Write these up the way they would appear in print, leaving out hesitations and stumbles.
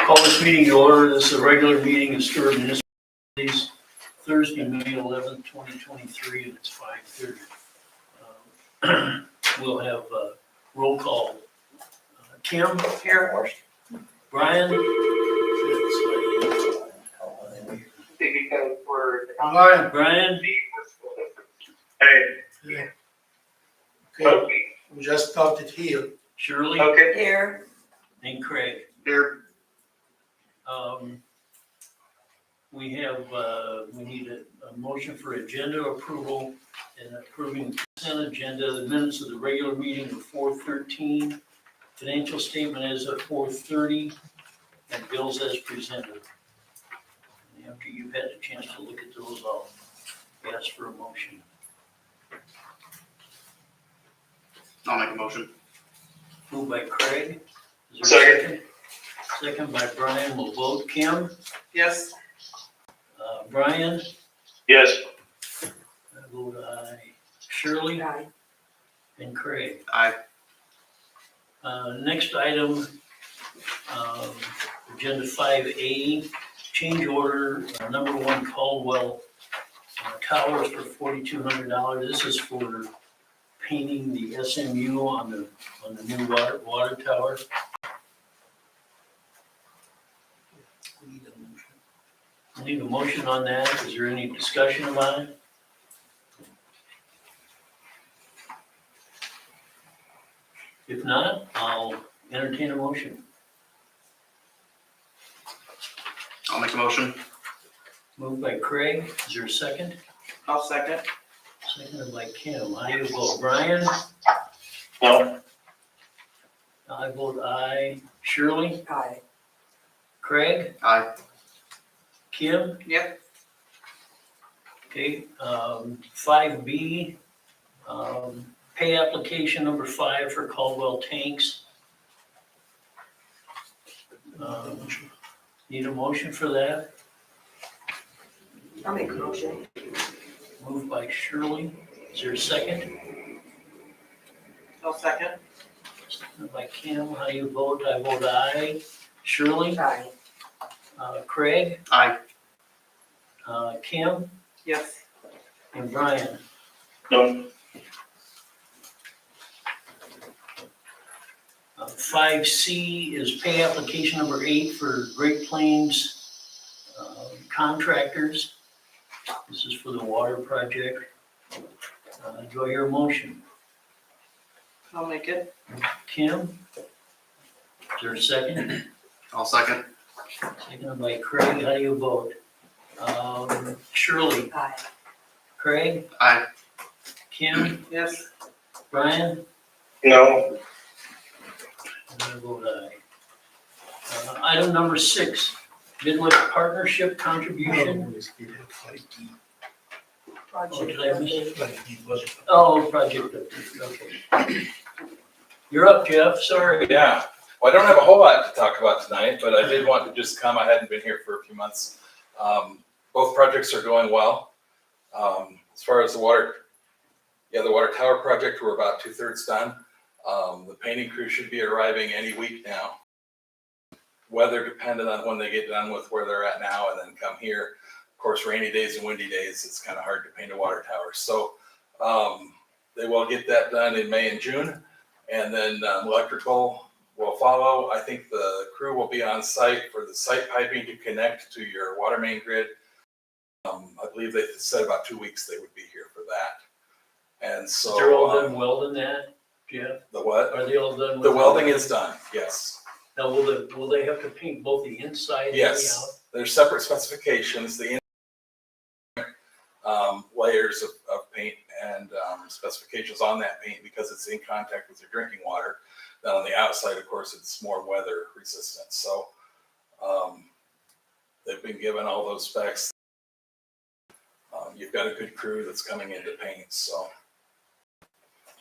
Call this meeting to order. This is a regular meeting of Stuart Municipal Authorities, Thursday, May 11th, 2023, and it's 5:30. We'll have roll call. Kim? Here. Brian? Brian? Hey. Yeah. Okay, we just started here. Shirley? Okay. Here. And Craig. Here. We need a motion for agenda approval and approving the consent agenda, the minutes of the regular meeting of 4:13, financial statement as of 4:30, and bills as presented. And after you've had a chance to look at those, I'll ask for a motion. I'll make a motion. Moved by Craig. Is there a second? Second by Brian. We'll vote. Kim? Yes. Brian? Yes. I vote aye. Shirley? Aye. And Craig. Aye. Next item, agenda 5A, change order number 1 Caldwell towers for $4,200. This is for painting the SMU on the new water tower. We need a motion on that. Is there any discussion about it? If not, I'll entertain a motion. I'll make a motion. Moved by Craig. Is there a second? I'll second. Seconded by Kim. How do you vote? Brian? No. I vote aye. Shirley? Aye. Craig? Aye. Kim? Yep. Okay, 5B, pay application number 5 for Caldwell tanks. Need a motion for that? I'll make a motion. Moved by Shirley. Is there a second? I'll second. Seconded by Kim. How do you vote? I vote aye. Shirley? Aye. Craig? Aye. Kim? Yes. And Brian? No. 5C is pay application number 8 for Great Plains contractors. This is for the water project. Do I hear a motion? I'll make it. Kim? Is there a second? I'll second. Seconded by Craig. How do you vote? Shirley? Aye. Craig? Aye. Kim? Yes. Brian? No. And I vote aye. Item number 6, Midwest Partnership contribution. Oh, did I miss? Oh, project update, okay. You're up, Jeff, sorry. Yeah, well, I don't have a whole lot to talk about tonight, but I did want to just come. I hadn't been here for a few months. Both projects are going well. As far as the water tower project, we're about 2/3 done. The painting crew should be arriving any week now. Weather dependent on when they get done with where they're at now and then come here. Of course, rainy days and windy days, it's kind of hard to paint a water tower. So they will get that done in May and June. And then electrical will follow. I think the crew will be on site for the site piping to connect to your water main grid. I believe they said about 2 weeks they would be here for that. And so They're all done welding that, Jeff? the what? Are they all done? The with welding is done, yes. Now, will they have to paint both the inside and the out? Yes, there's separate specifications, the layers of paint and specifications on that paint because it's in contact with your drinking water. Then on the outside, of course, it's more weather resistant. So they've been given all those specs. You've got a good crew that's coming in to paint, so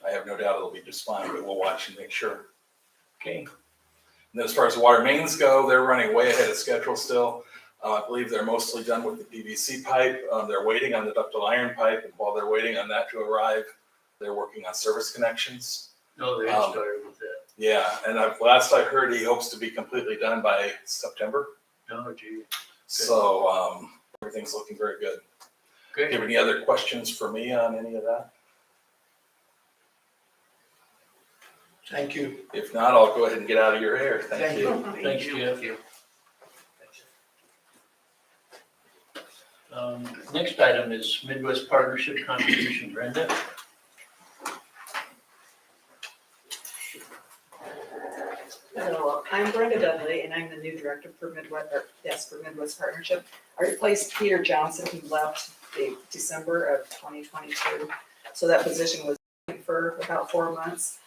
I have no doubt it'll be just fine, but we'll watch and make sure. Okay, And then as far as water mains go, they're running way ahead of schedule still. I believe they're mostly done with the PVC pipe. They're waiting on the ductile iron pipe, and while they're waiting on that to arrive, they're working on service connections. no, they haven't started with that. Yeah, and last I heard, he hopes to be completely done by September. Oh, gee. So everything's looking very good. Do you Great. have any other questions for me on any of that? Thank you. If not, I'll go ahead and get out of your hair. Thank Thank you. you. Thanks, Jeff. Next item is Midwest Partnership contribution. Brenda? Hello, I'm Brenda Dudley, and I'm the new director for Midwest Partnership. I replaced Peter Johnson, who left in December of 2022. So that position was for about 4 months.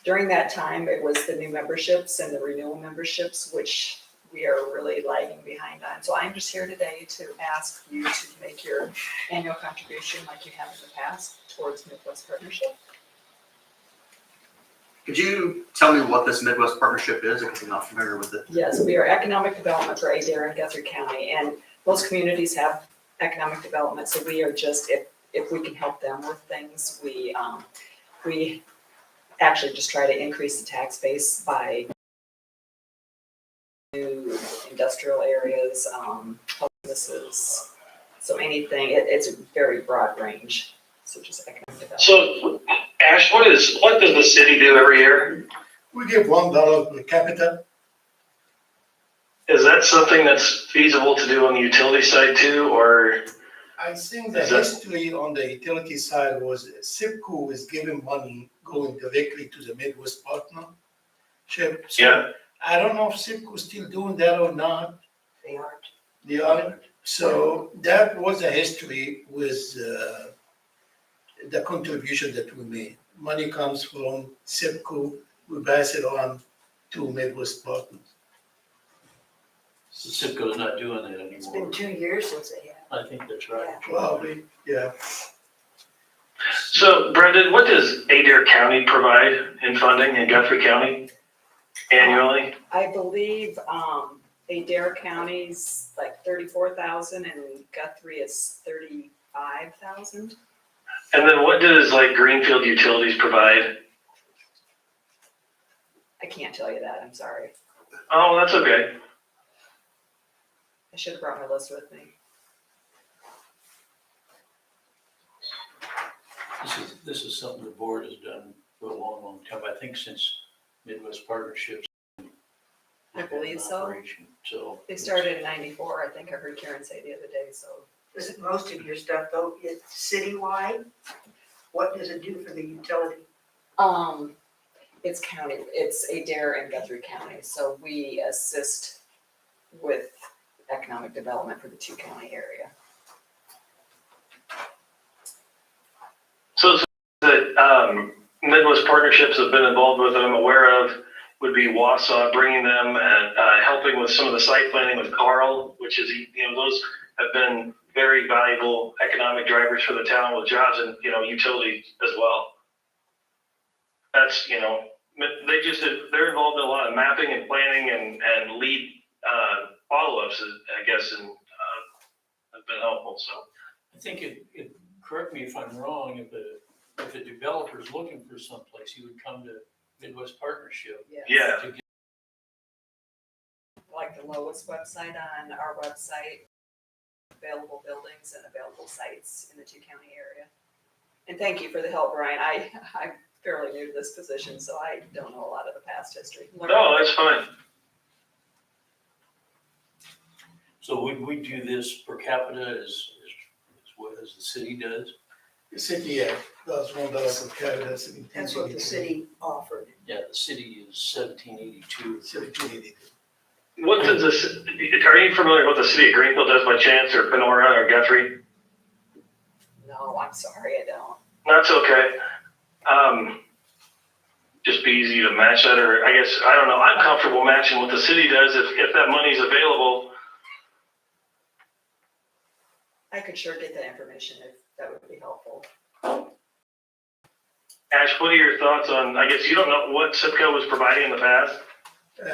During that time, it was the new memberships and the renewal memberships, which we are really lagging behind on. So I'm just here today to ask you to make your annual contribution like you have in the past towards Midwest Partnership. Could you tell me what this Midwest Partnership is? Because I'm not familiar with it. Yes, we are economic development for Adair and Guthrie County, and most communities have economic development, so we are just, if we can help them with things, we actually just try to increase the tax base by new industrial areas, businesses, so anything, it's a very broad range, such as economic development. So, Ash, what does the city do every year? We give $1 per capita. Is that something that's feasible to do on the utility side too, or? I think the Is that- history on the utility side was SIPCO is giving money going directly to the Midwest Partnership. So Yeah. I don't know if SIPCO is still doing that or not. They aren't. They are. So that was a history with the contribution that we made. Money comes from SIPCO, we pass it on to Midwest Partners. So CIPCO's not doing that It's anymore. been 2 years since they have. I think that's right. Probably, yeah. So, Brendan, what does Adair County provide in funding in Guthrie County annually? I believe, Adair County's like 34,000 and Guthrie is 35,000. And then what does like Greenfield Utilities provide? I can't tell you that, I'm sorry. Oh, that's okay. I should have brought my list with me. This is something the board has done for a long, long time. I think since Midwest Partnerships. I believe so. Operation, so. They started in 94, I think I heard Karen say the other day, so. Isn't most of your stuff though, it's citywide? What does it do for the utility? It's county, it's Adair and Guthrie County, so we assist with economic development for the 2-county area. So that Midwest Partnerships have been involved with that I'm aware of would be Wausau, bringing them and helping with some of the site planning with Carl, which is, those have been very valuable economic drivers for the town with jobs and, utility as well. That's, they're involved in a lot of mapping and planning and lead follow-ups, I guess, and have been helpful, so. I think correct me if I'm wrong, if a developer's looking for someplace, he would come to Midwest Partnership. Yes. Yeah. To get, Like the lowest website on our website, available buildings and available sites in the 2-county area. And thank you for the help, Brian. I'm fairly new to this position, so I don't know a lot of the past history. No, that's fine. so would we do this per capita as what as the city does? The city, yeah, does $1 per capita. That's what the city offered. Yeah, the city is 1782. What does this, are you familiar with what the city of Greenfield does by chance, or Kenora or Guthrie? No, I'm sorry, I don't. That's okay. Just be easy to match that, or I guess, I don't know, I'm comfortable matching what the city does if that money's available. I could sure get that information if that would be helpful. Ash, what are your thoughts on, I guess you don't know what SIPCO was providing in the past? We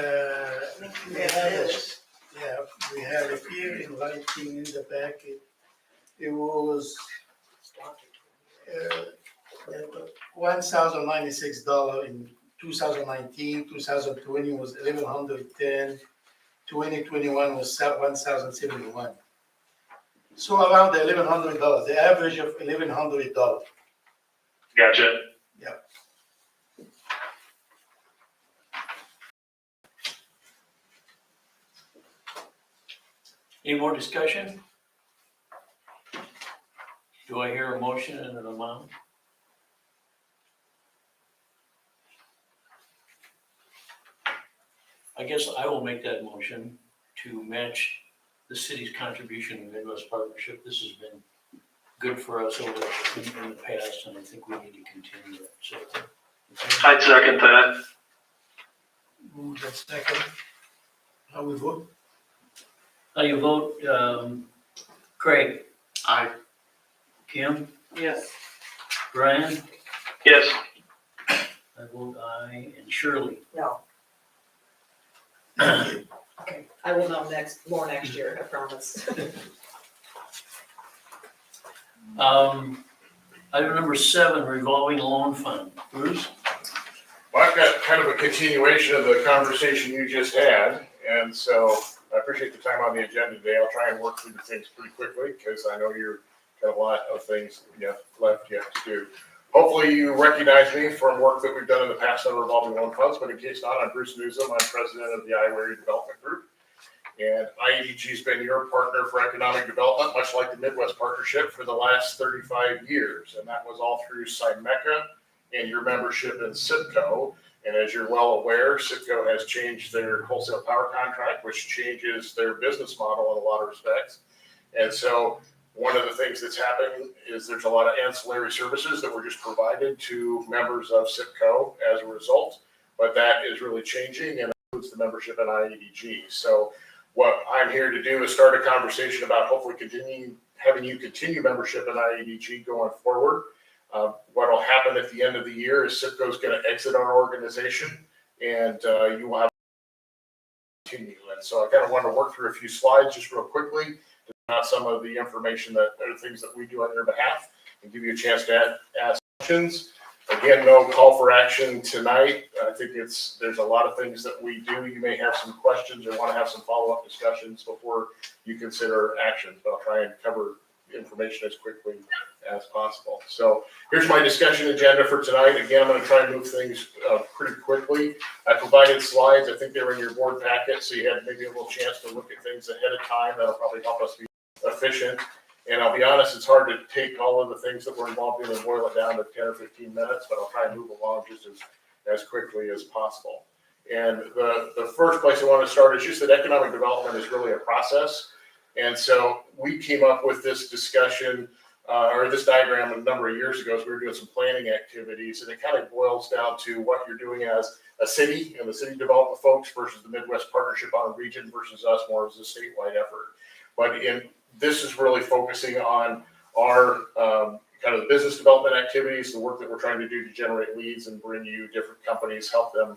have it, yeah, we have it here in writing in the packet. It was $1,096 in 2019, 2020 was 1,110, 2021 was 1,071. So around the $1,100, the average of $1,100. Gotcha. Any more discussion? Do I hear a motion and an amount? I guess I will make that motion to match the city's contribution to Midwest Partnership. This has been good for us over in the past, and I think we need to continue it, so. I'd second that. Move that second. How we vote? How you vote, Craig? Aye. Kim? Yes. Brian? Yes. I vote aye, and Shirley? No, Okay, I will know more next year, I promise. Item number 7, revolving loan fund. Bruce? Well, I've got kind of a continuation of the conversation you just had, and so I appreciate the time on the agenda today. I'll try and work through the things pretty quickly, because I know you've got a lot of things left yet to do. Hopefully you recognize me from work that we've done in the past on revolving loan funds, but in case not, I'm Bruce Newsom. I'm president of the Iowa Area Development Group. And IEDG's been your partner for economic development, much like the Midwest Partnership, for the last 35 years. And that was all through SIMECA and your membership in CIPCO. And as you're well aware, CIPCO has changed their wholesale power contract, which changes their business model in a lot of respects. And so one of the things that's happened is there's a lot of ancillary services that were just provided to members of CIPCO as a result, but that is really changing and includes the membership in IEDG. So what I'm here to do is start a conversation about hopefully having you continue membership in IEDG going forward. What will happen at the end of the year is CIPCO is going to exit our organization, and you will have to continue. And so I kind of want to work through a few slides just real quickly, about some of the information that are things that we do on your behalf, and give you a chance to ask questions. Again, no call for action tonight. I think there's a lot of things that we do. You may have some questions or want to have some follow-up discussions before you consider actions, but I'll try and cover information as quickly as possible. So here's my discussion agenda for tonight. Again, I'm going to try and move things pretty quickly. I provided slides. I think they were in your board packet, so you had maybe a little chance to look at things ahead of time. That'll probably help us be efficient. And I'll be honest, it's hard to take all of the things that we're involved in and boil it down to 10 or 15 minutes, but I'll try and move along just as quickly as possible. And the first place I want to start is just that economic development is really a process. And so we came up with this discussion or this diagram a number of years ago as we were doing some planning activities, and it kind of boils down to what you're doing as a city and the city development folks versus the Midwest Partnership on a region versus us more as a statewide effort. But this is really focusing on our kind of business development activities, the work that we're trying to do to generate leads and bring you different companies, help them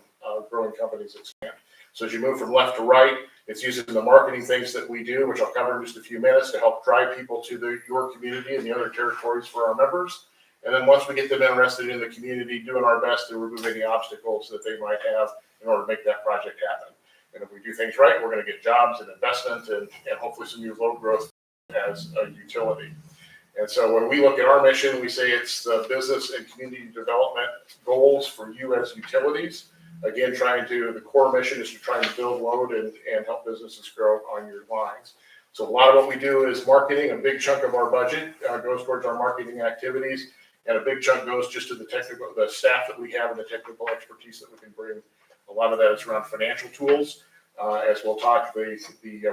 growing companies expand. So as you move from left to right, it's using the marketing things that we do, which I'll cover in just a few minutes, to help drive people to your community and the other territories for our members. And then once we get them interested in the community, doing our best to remove any obstacles that they might have in order to make that project happen. And if we do things right, we're going to get jobs and investment and hopefully some new load growth as a utility. And so when we look at our mission, we say it's the business and community development goals for you as utilities. Again, the core mission is to try and build load and help businesses grow on your lines. So a lot of what we do is marketing. A big chunk of our budget goes towards our marketing activities, and a big chunk goes just to the staff that we have and the technical expertise that we can bring. A lot of that is around financial tools, as we'll talk, the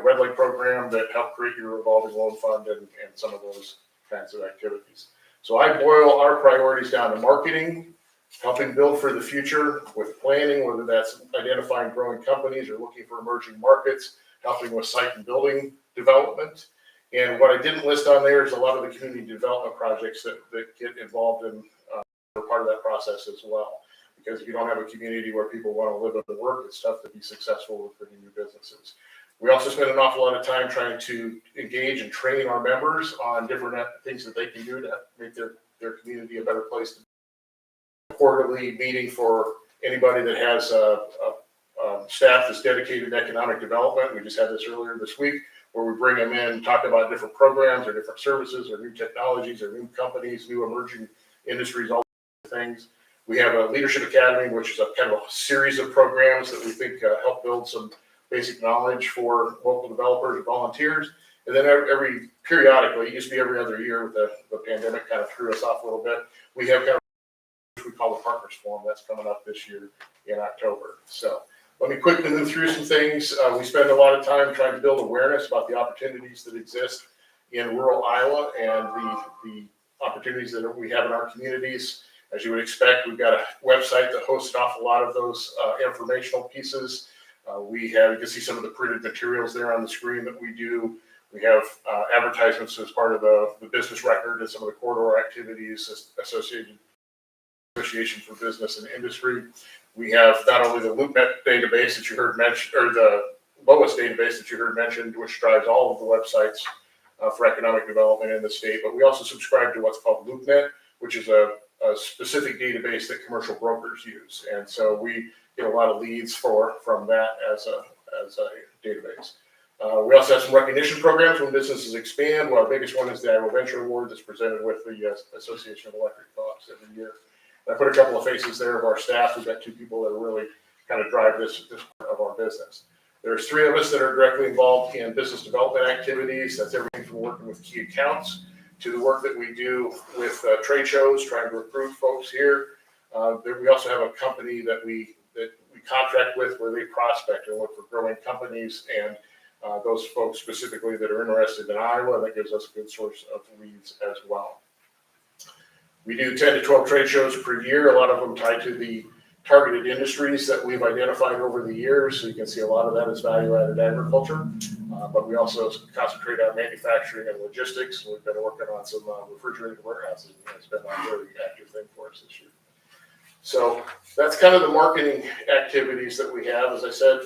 Red Light program that helped create your revolving loan fund and some of those kinds of activities. So I boil our priorities down to marketing, helping build for the future with planning, whether that's identifying growing companies or looking for emerging markets, helping with site and building development. And what I didn't list on there is a lot of the community development projects that get involved in are part of that process as well. Because if you don't have a community where people want to live and work, it's tough to be successful with bringing new businesses. We also spend an awful lot of time trying to engage and train our members on different things that they can do to make their community a better place. Quarterly meeting for anybody that has staff that's dedicated to economic development, we just had this earlier this week, where we bring them in, talk about different programs or different services or new technologies or new companies, new emerging industries, all things. We have a leadership academy, which is a kind of a series of programs that we think help build some basic knowledge for local developers and volunteers. And then every periodically, it used to be every other year with the pandemic kind of threw us off a little bit. We have kind of what we call the Partners Forum that's coming up this year in October. So let me quickly move through some things. We spend a lot of time trying to build awareness about the opportunities that exist in rural Iowa and the opportunities that we have in our communities. As you would expect, we've got a website that hosts an awful lot of those informational pieces. You can see some of the printed materials there on the screen that we do. We have advertisements as part of the business record and some of the corridor activities associated with Association for Business and Industry. We have not only the LoopNet database that you heard mentioned, or the LOIS database that you heard mentioned, which drives all of the websites for economic development in the state, but we also subscribe to what's called LoopNet, which is a specific database that commercial brokers use. And so we get a lot of leads from that as a database. We also have some recognition programs when businesses expand. Well, our biggest one is the Iowa Venture Award that's presented with the Association of Electric Co-ops every year. I put a couple of faces there of our staff. We've got two people that really kind of drive this part of our business. There's three of us that are directly involved in business development activities. That's everything from working with key accounts to the work that we do with trade shows, trying to recruit folks here. We also have a company that we contract with where they prospect and look for growing companies and those folks specifically that are interested in Iowa. That gives us a good source of leads as well. We do 10 to 12 trade shows per year, a lot of them tied to the targeted industries that we've identified over the years. So you can see a lot of that is value-added agriculture, but we also concentrate on manufacturing and logistics. We've been working on some refrigerated warehouses, and it's been a very active thing for us this year. So that's kind of the marketing activities that we have. As I said,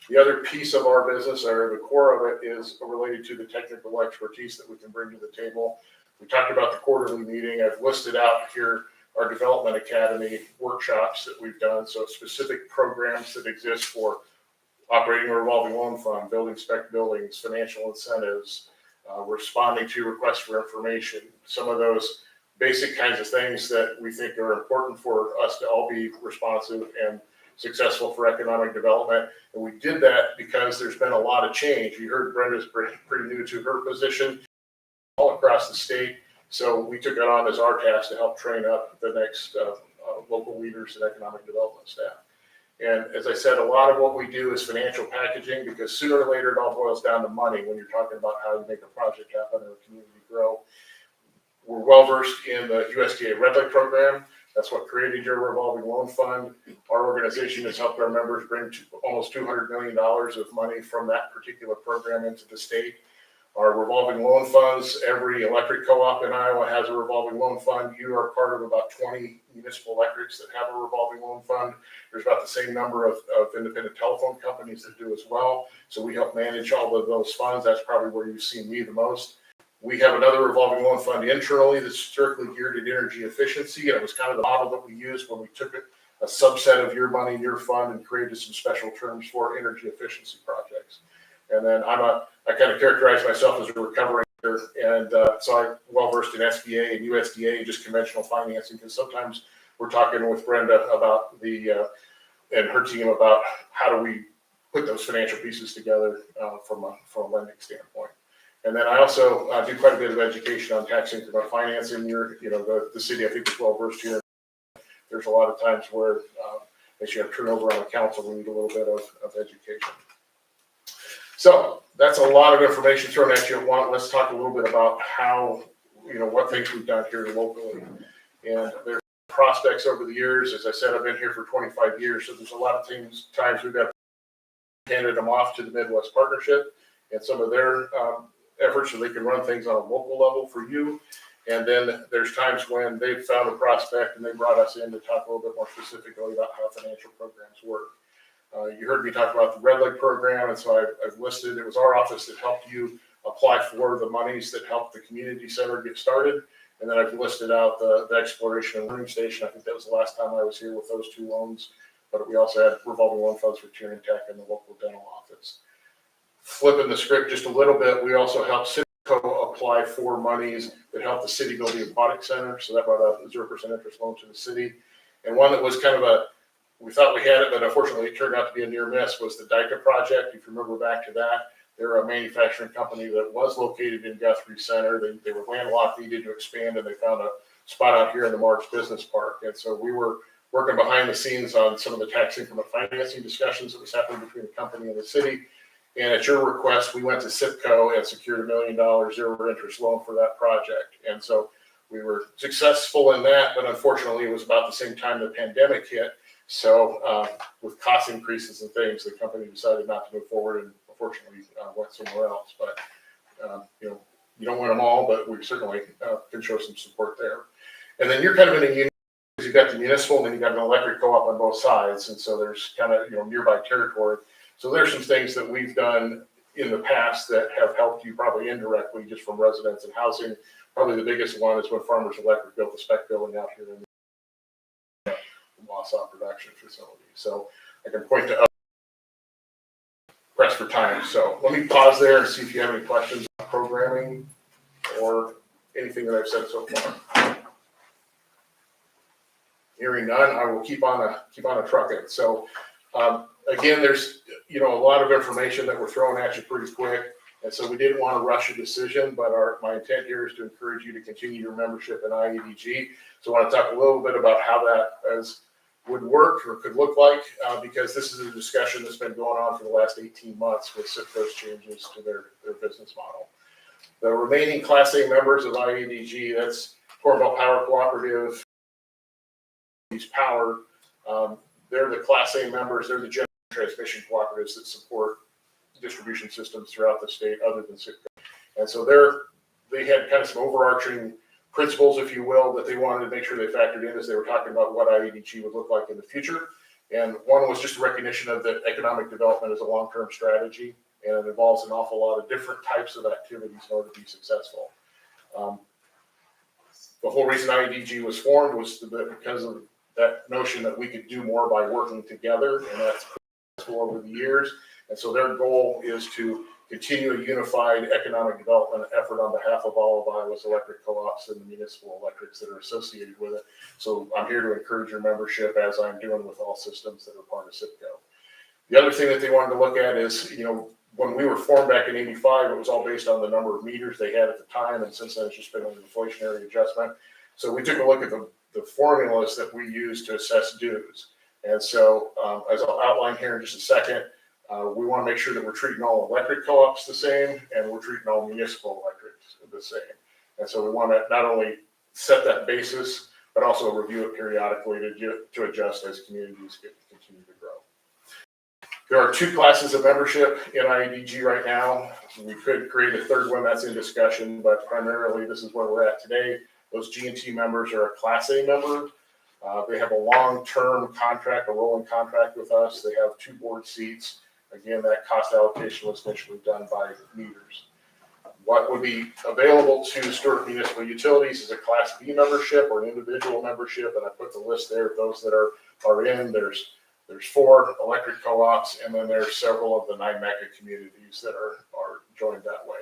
the other piece of our business, or the core of it, is related to the technical expertise that we can bring to the table. We talked about the quarterly meeting. I've listed out here our Development Academy workshops that we've done. So specific programs that exist for operating a revolving loan fund, building spec buildings, financial incentives, responding to requests for information, some of those basic kinds of things that we think are important for us to all be responsive and successful for economic development. And we did that because there's been a lot of change. You heard Brenda's pretty new to her position all across the state. So we took it on as our task to help train up the next local leaders and economic development staff. And as I said, a lot of what we do is financial packaging, because sooner or later it all boils down to money when you're talking about how you make a project happen or a community grow. We're well versed in the USDA Red Light program. That's what created your revolving loan fund. Our organization has helped our members bring almost $200 million of money from that particular program into the state. Our revolving loan funds, every electric co-op in Iowa has a revolving loan fund. You are part of about 20 municipal electrics that have a revolving loan fund. There's about the same number of independent telephone companies that do as well. So we help manage all of those funds. That's probably where you've seen me the most. We have another revolving loan fund internally that's strictly geared at energy efficiency. And it was kind of the model that we used when we took a subset of your money, your fund, and created some special terms for energy efficiency projects. And then I kind of characterize myself as a recovering leader, and so I'm well versed in SBA and USDA and just conventional financing, because sometimes we're talking with Brenda about and her team about how do we put those financial pieces together from a lending standpoint. And then I also do quite a bit of education on tax increment financing. The city, I think, is well versed here. There's a lot of times where as you have turnover on the council, we need a little bit of education. So that's a lot of information thrown at you at once. Let's talk a little bit about how, what things we've done here locally. And there's prospects over the years. As I said, I've been here for 25 years, so there's a lot of times we've got handed them off to the Midwest Partnership and some of their efforts so they can run things on a local level for you. And then there's times when they've found a prospect and they brought us in to talk a little bit more specifically about how financial programs work. You heard me talk about the Red Light program, and so I've listed, it was our office that helped you apply for the monies that helped the community center get started. And then I've listed out the exploration and learning station. I think that was the last time I was here with those two loans but we also had revolving loan funds for Tierney Tech and the local dental office. Flipping the script just a little bit, we also helped Citgo apply for monies that helped the city build the aquatic center. So that brought a 0% interest loan to the city. And one that was kind of we thought we had it, but unfortunately it turned out to be a near miss, was the DICA project. If you remember back to that, they're a manufacturing company that was located in Guthrie Center. They were landlocked, needed to expand, and they found a spot out here in the March Business Park. And so we were working behind the scenes on some of the tax increment financing discussions that was happening between the company and the city. And at your request, we went to SIPCO and secured $1 million 0% interest loan for that project. And so we were successful in that, but unfortunately it was about the same time the pandemic hit. So with cost increases and things, the company decided not to move forward and unfortunately went somewhere else. But you don't win them all, but we certainly can show some support there. And then you're kind of in a unique, because you've got the municipal and then you've got an electric co-op on both sides. And so there's kind of, nearby territory. So there's some things that we've done in the past that have helped you probably indirectly just from residents and housing. Probably the biggest one is when Farmers Electric built the spec building out here in the Wausau production facility. So I can point to press for time. So let me pause there and see if you have any questions on programming or anything that I've said so far. Hearing none, I will keep on a trucking. So again, there's a lot of information that we're throwing at you pretty quick, and so we didn't want to rush a decision. But my intent here is to encourage you to continue your membership in IEDG. So I want to talk a little bit about how that would work or could look like, because this is a discussion that's been going on for the last 18 months with SIPCO's changes to their business model. The remaining Class A members of IEDG, that's Cornwall Power Cooperative, Power. They're the Class A members. They're the general transmission cooperatives that support distribution systems throughout the state other than SIPCO. And so they had kind of some overarching principles, if you will, that they wanted to make sure they factored in as they were talking about what IEDG would look like in the future. And one was just a recognition of that economic development as a long-term strategy, and it involves an awful lot of different types of activities in order to be successful. The whole reason IEDG was formed was because of that notion that we could do more by working together, and that's successful over the years. And so their goal is to continue a unified economic development effort on behalf of all of Iowa's electric co-ops and the municipal electrics that are associated with it. So I'm here to encourage your membership, as I'm doing with all systems that are part of SIPCO. The other thing that they wanted to look at is, when we were formed back in '85, it was all based on the number of meters they had at the time, and since then it's just been an inflationary adjustment. So we took a look at the formulas that we use to assess dues. And so as I'll outline here in just a second, we want to make sure that we're treating all electric co-ops the same, and we're treating all municipal electrics the same. And so we want to not only set that basis, but also review it periodically to adjust as communities continue to grow. There are 2 classes of membership in IEDG right now. We could create a third one that's in discussion, but primarily this is where we're at today. Those G&T members are a Class A member. They have a long-term contract, a rolling contract with us. They have 2 board seats. Again, that cost allocation was initially done by meters. What would be available to Stuart Municipal Utilities is a Class B membership or an individual membership, and I put the list there of those that are in. There's 4 electric co-ops, and then there's several of the 9 mega communities that are joined that way.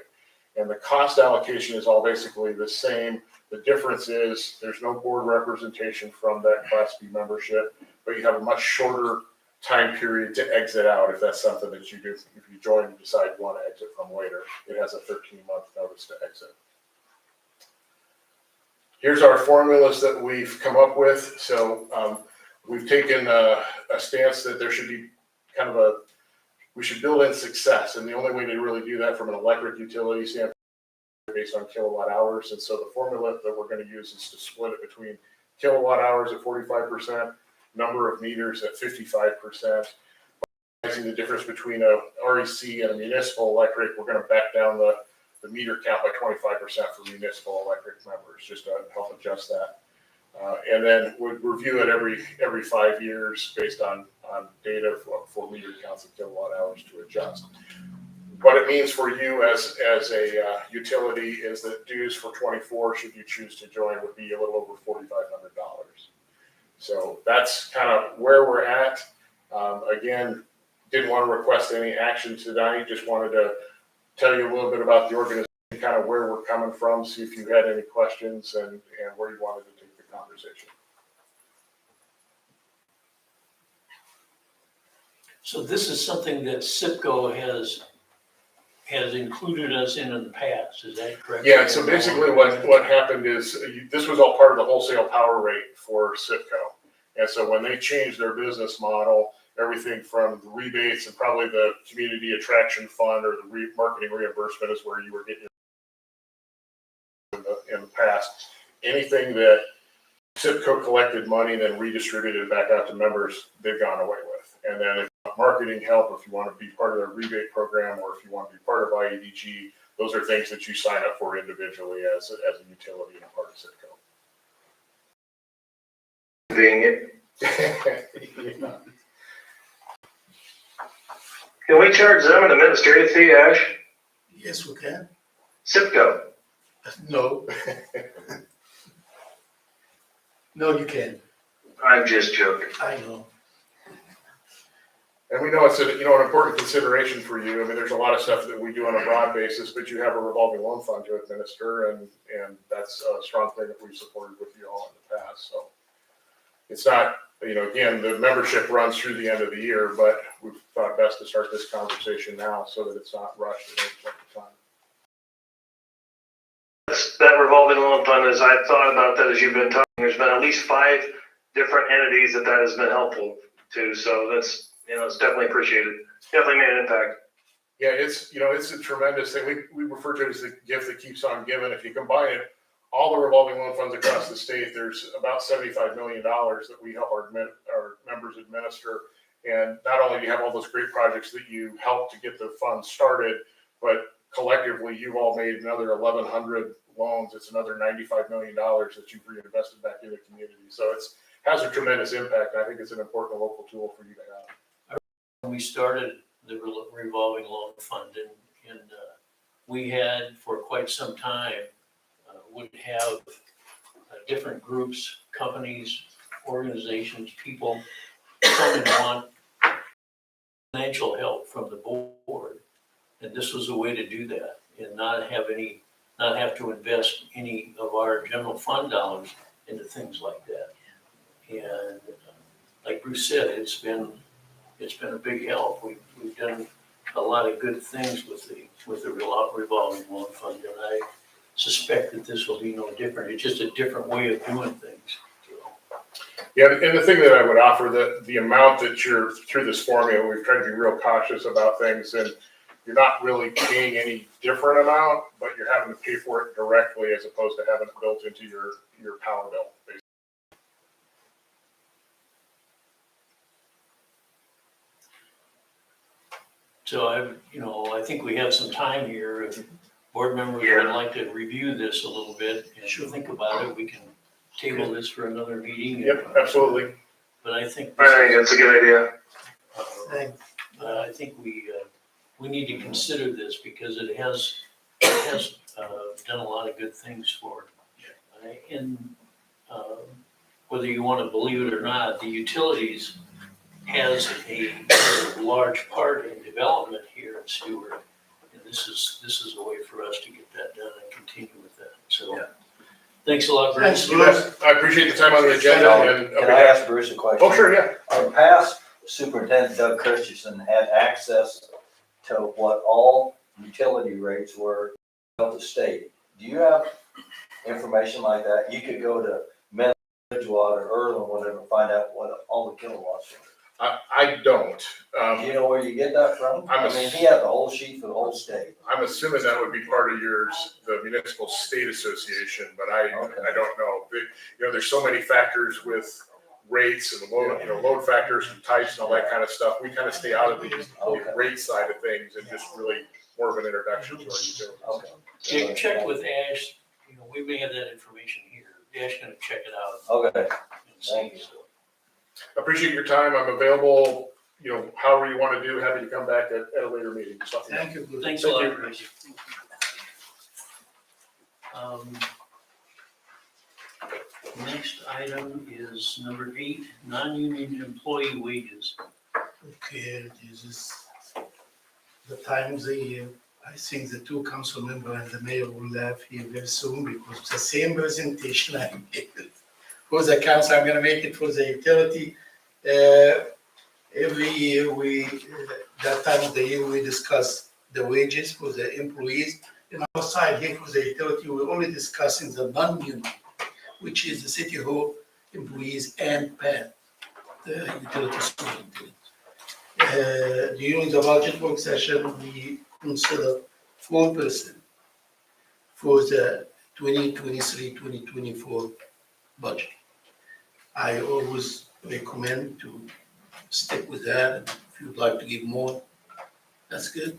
And the cost allocation is all basically the same. The difference is there's no board representation from that Class B membership, but you have a much shorter time period to exit out if that's something that you do. If you join and decide you want to exit from later, it has a 13-month notice to exit. Here's our formulas that we've come up with. So we've taken a stance that there should be kind of we should build in success. And the only way to really do that from an electric utility standpoint is based on kilowatt hours. And so the formula that we're going to use is to split it between kilowatt hours at 45%, number of meters at 55%. Using the difference between a REC and a municipal electric, we're going to back down the meter count by 25% for municipal electric members, just to help adjust that. And then we'll review it every 5 years based on data for meter counts and kilowatt hours to adjust. What it means for you as a utility is that dues for 24, should you choose to join, would be a little over $4,500. So that's kind of where we're at. Again, didn't want to request any action tonight, just wanted to tell you a little bit about the organization, kind of where we're coming from, see if you had any questions and where you wanted to take the conversation. So this is something that SIPCO has included us in the past, is that correct? Yeah, so basically what happened is, this was all part of the wholesale power rate for Citgo. And so when they changed their business model, everything from the rebates and probably the community attraction fund or the marketing reimbursement is where you were getting in the past. Anything that Citgo collected money and then redistributed it back out to members, they've gone away with. And then if you want marketing help, if you want to be part of their rebate program, or if you want to be part of IEDG, those are things that you sign up for individually as a utility and a part of Citgo. Convenient. Yeah. Can we charge them an administrative fee, Ash? Yes, we can. SIPCO. No. No, you can. I'm just joking. I know. And we know it's an important consideration for you. I mean, there's a lot of stuff that we do on a broad basis, but you have a revolving loan fund to administer, and that's a strong thing that we've supported with you all in the past. So it's not, again, the membership runs through the end of the year, but we've thought best to start this conversation now so that it's not rushed at any point in time. That revolving loan fund, as I've thought about that as you've been talking, there's been at least 5 different entities that has been helpful to. So that's, it's definitely appreciated. Definitely made an impact. Yeah, it's a tremendous thing. We refer to it as the gift that keeps on giving. If you combine it, all the revolving loan funds across the state, there's about $75 million that we help our members administer. And not only do you have all those great projects that you help to get the funds started, but collectively, you've all made another 1,100 loans. It's another $95 million that you've reinvested back in the community. So it has a tremendous impact. I think it's an important local tool for you to have. When we started the revolving loan fund, and we had for quite some time, would have different groups, companies, organizations, people come and want financial help from the board. And this was a way to do that and not have to invest any of our general fund dollars into things like that. And like Bruce said, it's been a big help. We've done a lot of good things with the revolving loan fund, and I suspect that this will be no different. It's just a different way of doing things. Yeah, and the thing that I would offer, the amount that you're through this formula, we've tried to be real cautious about things, and you're not really paying any different amount, but you're having to pay for it directly as opposed to having it built into your power bill, basically. So I think we have some time here. If board members would like to review this a little bit and think about it, we can table this for another meeting. Yep, absolutely. But I think That's a good idea. I think we need to consider this because it has done a lot of good things for it. And whether you want to believe it or not, the utilities has a large part in development here in Stuart. And this is a way for us to get that done and continue with that. So thanks a lot, Bruce. Thanks, Bruce. I appreciate the time on the agenda. And Can I ask Bruce a question? Oh, sure, yeah. Our past superintendent, Doug Christensen, had access to what all utility rates were of the state. Do you have information like that? You could go to Bridgewater, Earl, or whatever, find out what all the kilowatts were. I don't. Do you know where you get that from? I mean, he had the whole sheet for the whole state. I'm assuming that would be part of the Municipal State Association, but I don't know. There's so many factors with rates and load factors and types and all that kind of stuff. We kind of stay out of the rate side of things and just really more of an introduction to our utilities. Okay. Check with Ash. We may have that information here. Ash gonna check it out. Okay. And see. Thank you. Appreciate your time. I'm available, however you want to do. Happy to come back at a later meeting. Thank you, Bruce. Thanks a lot, Bruce. Next item is number 8, non-union employee wages. Okay, this is the time of the year. I think the two council member and the mayor will have here very soon because it's the same presentation I made for the council. I'm gonna make it for the utility. Every year that time of the year, we discuss the wages for the employees. And our side here for the utility, we're only discussing the non-union, which is the city hall employees and PAT, the utility superintendent. During the budget work session, we consider 4% for the 2023-2024 budget. I always recommend to stick with that. If you'd like to give more, that's good.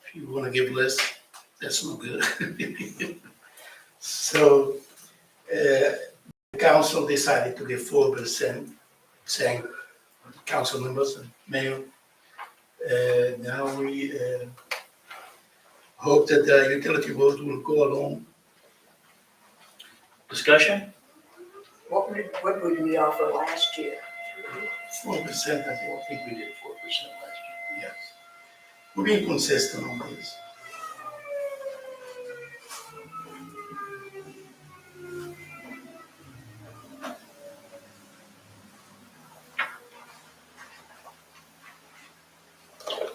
If you want to give less, that's not good. So, the council decided to give 4%, saying council members and mayor. Now we hope that the utility board will go along. Discussion? What would we offer last year? 4%, I think we did 4% last year, yes. We're being consistent on this.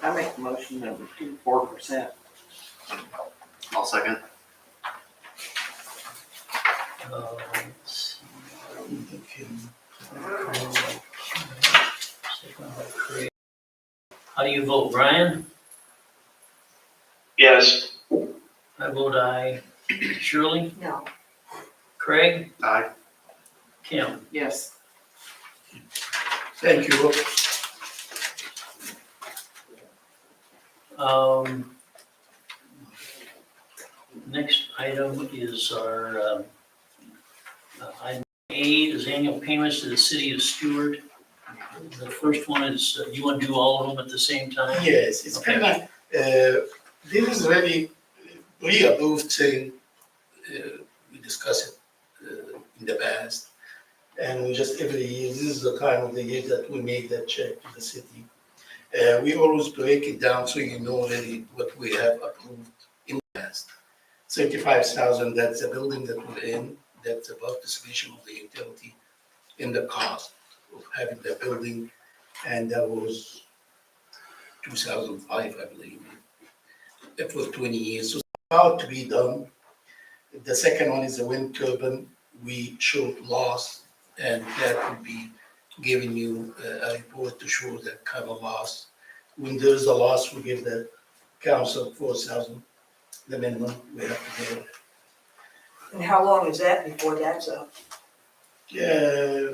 I make a motion that we do 4%. I'll second. Let's see. How do you vote, Brian? Yes. I vote aye. Shirley? No. Craig? Aye. Kim? Yes. Thank you. Next item is our, item A is annual payments to the city of Stuart. The first one is, you want to do all of them at the same time? Yes, it's kind of, this is really pre-approved thing. We discussed it in the past. And we just every year, this is the time of the year that we make that check to the city. We always break it down so you know really what we have approved in the past. 35,000, that's the building that we're in, that's about the solution of the utility in the cost of having the building, and that was 2005, I believe. That was 20 years, so it's about to be done. The second one is the wind turbine. We showed loss, and that will be giving you a report to show that kind of loss. When there's a loss, we give the council 4,000, the minimum we have to give. And how long is that before that's up? Yeah,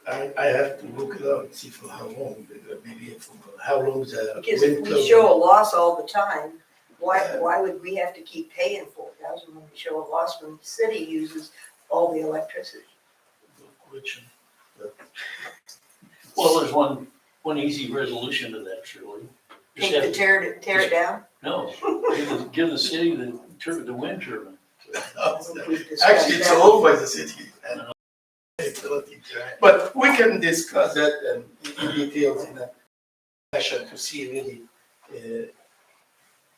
I have to look it up and see for how long, maybe for how long the Because wind if we turbine. show a loss all the time, why would we have to keep paying 4,000 when we show a loss when the city uses all the electricity? Good question. Well, there's one easy resolution to that, Shirley. Just Take have- the tear it down? No, give the city the wind turbine. We've discussed Actually, it's that. owned by the city. But we can discuss that in details in a session to see really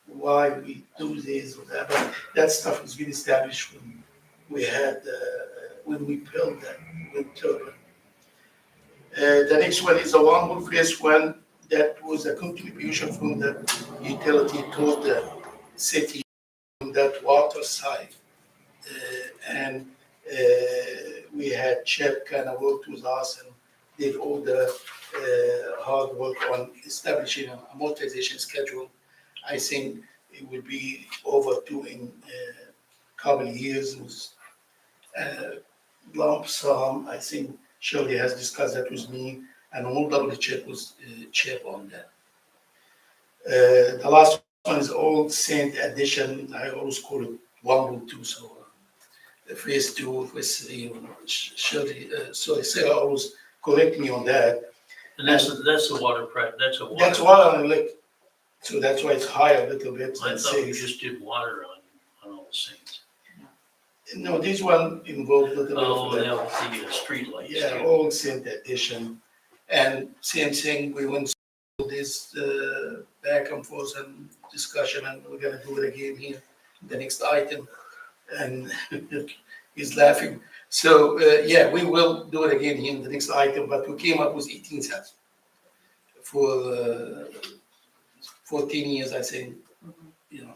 why we do this or that. But that stuff has been established when we had, when we built that wind turbine. The next one is the one who first one, that was a contribution from the utility to the city on that water side. And we had Chet kind of worked with us and did all the hard work on establishing an amortization schedule. I think it would be over in a couple of years with lump sum. I think Shirley has discussed that with me, and we'll double check with Chip on that. The last one is Old Saint Addition. I always call it 102, so phase 2, phase 3. Shirley, sorry, Sarah always correct me on that. And that's the water price, that's a water. That's water and electric, so that's why it's higher a little bit. I than thought we six. just did water on all the things. No, this one involved a little bit Oh, of that. that was the street lights. Yeah, Old Saint Addition. And same thing, we went through this back and forth and discussion, and we're gonna do it again here, the next item. And he's laughing. So, yeah, we will do it again here in the next item, but we came up with 18,000 for 14 years, I think, you know.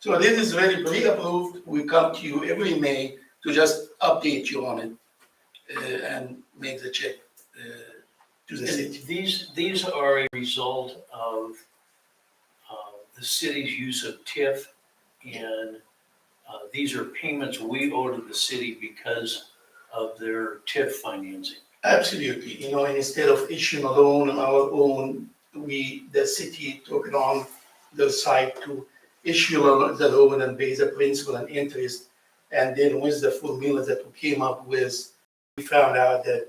So this is very pre-approved. We come to you every May to just update you on it and make the check to the city. And these are a result of the city's use of TIF, and these are payments we owe to the city because of their TIF financing. Absolutely, you know, instead of issuing a loan on our own, the city took it on the side to issue the loan and pay the principal and interest. And then with the formula that we came up with, we found out that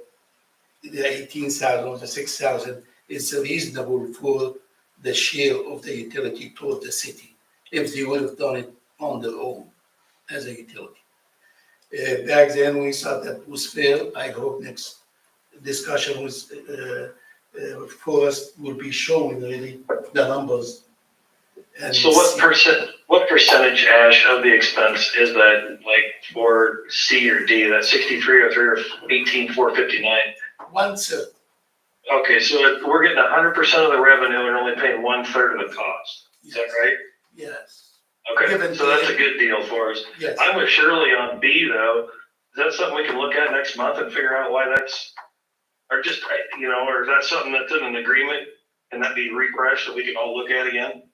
the 18,000 or the 6,000 is reasonable for the share of the utility toward the city, if they would have done it on their own as a utility. Back then, we thought that was fair. I hope next discussion with Forrest will be showing really the numbers. And So what percentage, Ash, of the expense is that, like, for C or D, that 6303 or 18459? 1/3. Okay, so we're getting 100% of the revenue and only paying 1/3 of the cost. Is that right? Yes, Okay, Given so that's the- a good deal for us. yes. I'm with Shirley on B though. Is that something we can look at next month and figure out why that's, or just, you know, or is that something that's in an agreement? Can that be refreshed that we can all look at again?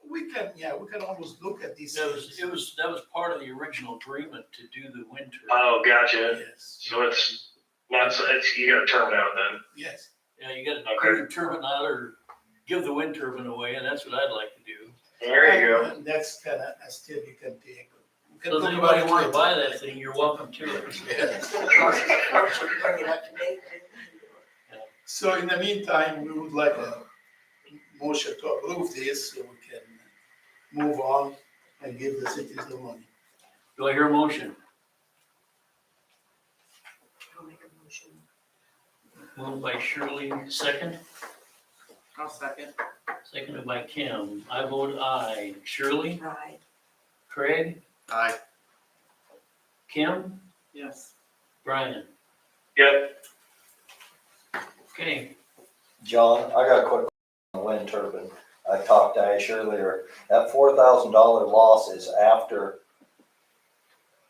We can always look at these. That was part of the original agreement to do the wind turbine. Oh, gotcha. Yes, So it's not, so it's, you gotta term it out then. yes. Yeah, you gotta Okay. do the turbine out or give the wind turbine away, and that's what I'd like to do. There you go. And that's kind of a step you can take. We can So if talk about anybody it wants to later. buy that thing, you're welcome to it. It's gonna cost us a fortune to bring it up to date. So in the meantime, we would like a motion to approve this so we can move on and give the cities the money. Do I hear a motion? I'll make a motion. Moved by Shirley, second. I'll second. Seconded by Kim. I vote aye. Shirley, Right. Craig, Aye. Kim, Yes. Brian. Yep. Okay, John, I got a quick question on the wind turbine. I talked to Ash earlier. That $4,000 loss is after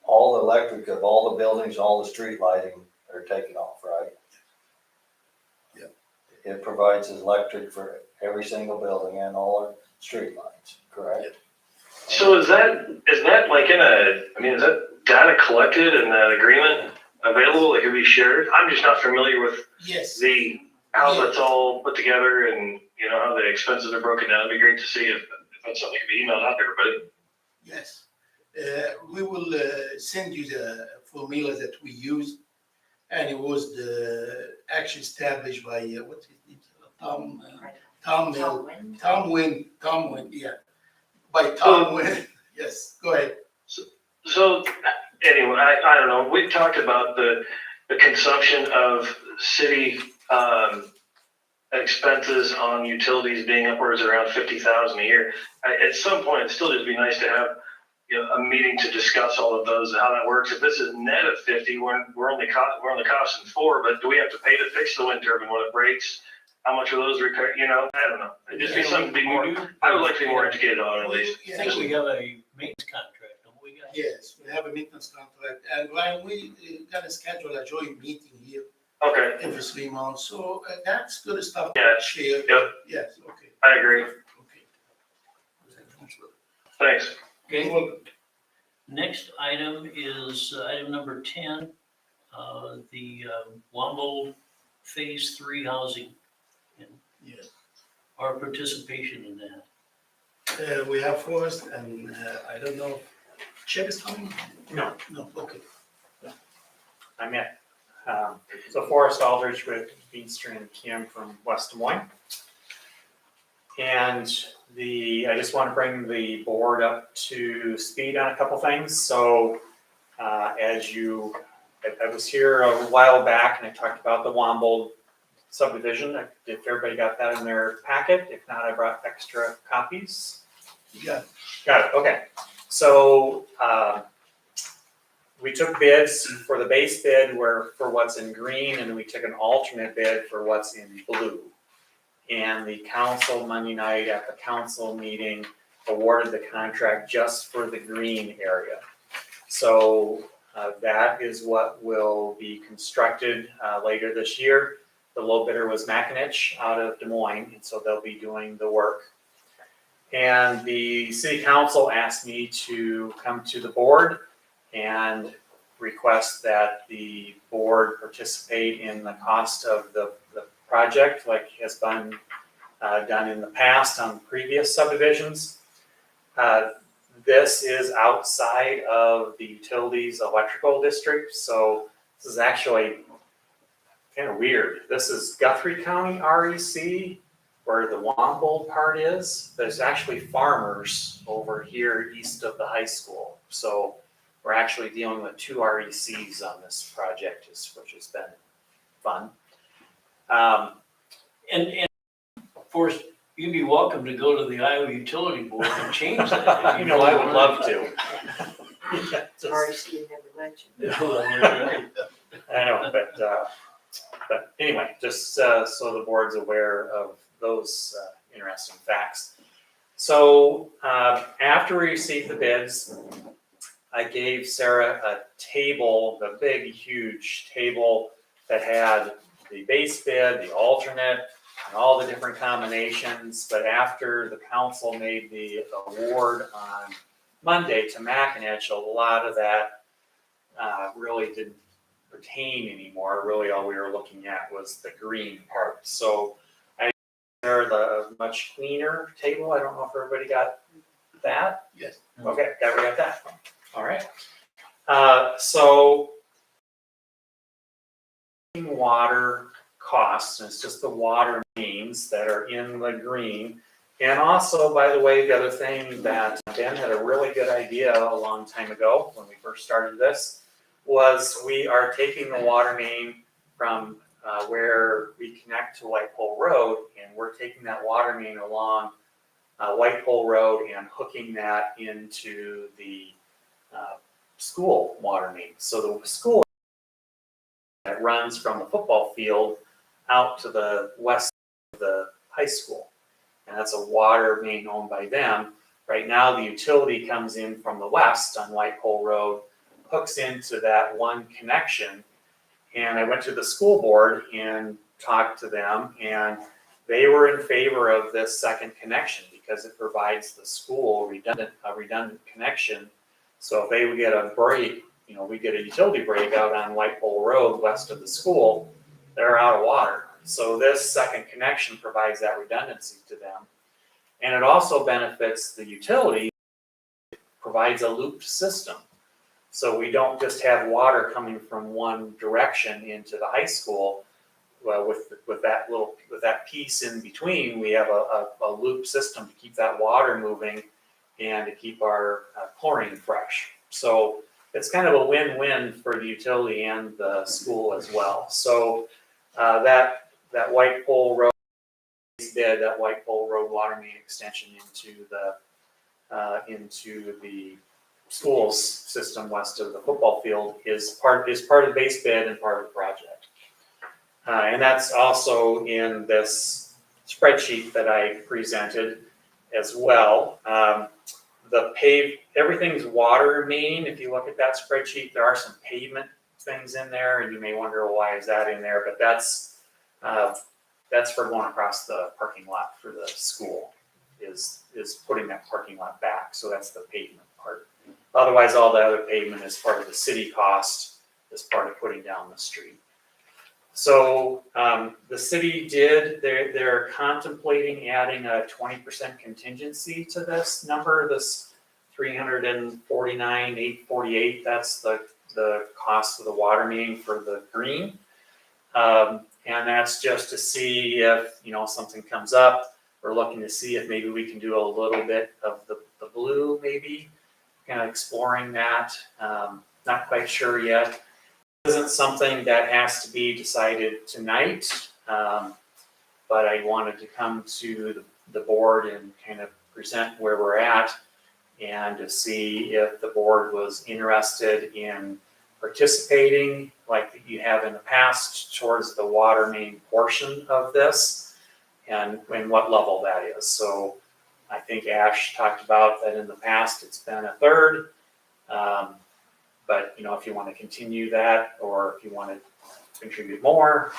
all the electric of all the buildings, all the street lighting are taken off, right? Yep. It provides electric for every single building and all our street lights, correct? Yep. So is that like in a, I mean, is that data collected in that agreement available that can be shared? I'm just not familiar with Yes. how that's all put together and, you know, how the expenses are broken down. It'd be great to see if that's something that can be emailed out to everybody. Yes. We will send you the formula that we use, and it was actually established by, what's his name? Tom Wynn, yeah. By Tom Wynn, yes, go ahead. So anyway, I don't know. We talked about the consumption of city expenses on utilities being upwards around 50,000 a year. At some point, it'd still just be nice to have, you know, a meeting to discuss all of those and how that works. If this is net of 50, we're only costing 4, but do we have to pay to fix the wind turbine when it breaks? How much are those repair? You know, I don't know. It'd just be something to be more. I would like to be more educated on it at least. I think we have a maintenance contract, don't we, guys? Yes, we have a maintenance contract, and Ryan, we gotta schedule a joint meeting here Okay, every 3 months, so that's good stuff. Yeah. to share. Yep. Yes, okay, I agree. okay. Thanks. Okay, Well, next item is item number 10, the Wamble Phase 3 housing, yes. our participation in that. We have Forrest, and I don't know, Chip is coming? No. No, okay. I'm at, so Forrest Aldridge with Beaster and Kim from West Des Moines. And I just want to bring the board up to speed on a couple things. So I was here a while back and I talked about the Wamble subdivision. If everybody got that in their packet, if not, I brought extra copies. Yeah, Got it, okay. So, we took bids for the base bid for what's in green, and we took an alternate bid for what's in blue. And the council Monday night at the council meeting awarded the contract just for the green area. So that is what will be constructed later this year. The low bidder was Mackinac out of Des Moines, and so they'll be doing the work. And the city council asked me to come to the board and request that the board participate in the cost of the project like has been done in the past on previous subdivisions. This is outside of the utilities electrical district, so this is actually kind of weird. This is Guthrie County REC, where the Wambold part is. There's actually farmers over here east of the high school. So we're actually dealing with 2 RECs on this project, which has been fun. And Forrest, you'd be welcome to go to the Iowa Utility Board and change that. You know, I would love to. Yeah, just- RC never let you. I know, but anyway, just so the board's aware of those interesting facts. So after we received the bids, I gave Sarah a table, the big, huge table that had the base bid, the alternate, and all the different combinations. But after the council made the award on Monday to Mackinac, a lot of that really didn't pertain anymore. Really, all we were looking at was the green part. So I gave her the much cleaner table. I don't know if everybody got that. yes. Okay, everybody got that. All right. So water costs, and it's just the water mains that are in the green. And also, by the way, the other thing that Ben had a really good idea a long time ago when we first started this was we are taking the water main from where we connect to White Pole Road, and we're taking that water main along White Pole Road and hooking that into the school water main. So the school that runs from the football field out to the west of the high school. And that's a water main owned by them. Right now, the utility comes in from the west on White Pole Road, hooks into that one connection. And I went to the school board and talked to them, and they were in favor of this second connection because it provides the school a redundant connection. So if they would get a break, we get a utility break out on White Pole Road west of the school, they're out of water. So this second connection provides that redundancy to them. And it also benefits the utility, provides a looped system. So we don't just have water coming from one direction into the high school. Well, with that piece in between, we have a loop system to keep that water moving and to keep our chlorine fresh. So it's kind of a win-win for the utility and the school as well. So that White Pole Road did that White Pole Road water main extension into the school's system west of the football field is part of the base bid and part of the project. And that's also in this spreadsheet that I presented as well. Everything's water main. If you look at that spreadsheet, there are some pavement things in there, and you may wonder, well, why is that in there? But that's for going across the parking lot for the school, is putting that parking lot back. So that's the pavement part. Otherwise, all the other pavement is part of the city cost, as part of putting down the street. So the city they're contemplating adding a 20% contingency to this number, this $349,848. That's the cost of the water main for the green. And that's just to see if, something comes up. We're looking to see if maybe we can do a little bit of the blue, maybe, kind of exploring that. Not quite sure yet. This isn't something that has to be decided tonight. But I wanted to come to the board and kind of present where we're at and to see if the board was interested in participating like you have in the past towards the water main portion of this and what level that is. So I think Ash talked about that in the past, it's been a third. But if you want to continue that or if you want to contribute more,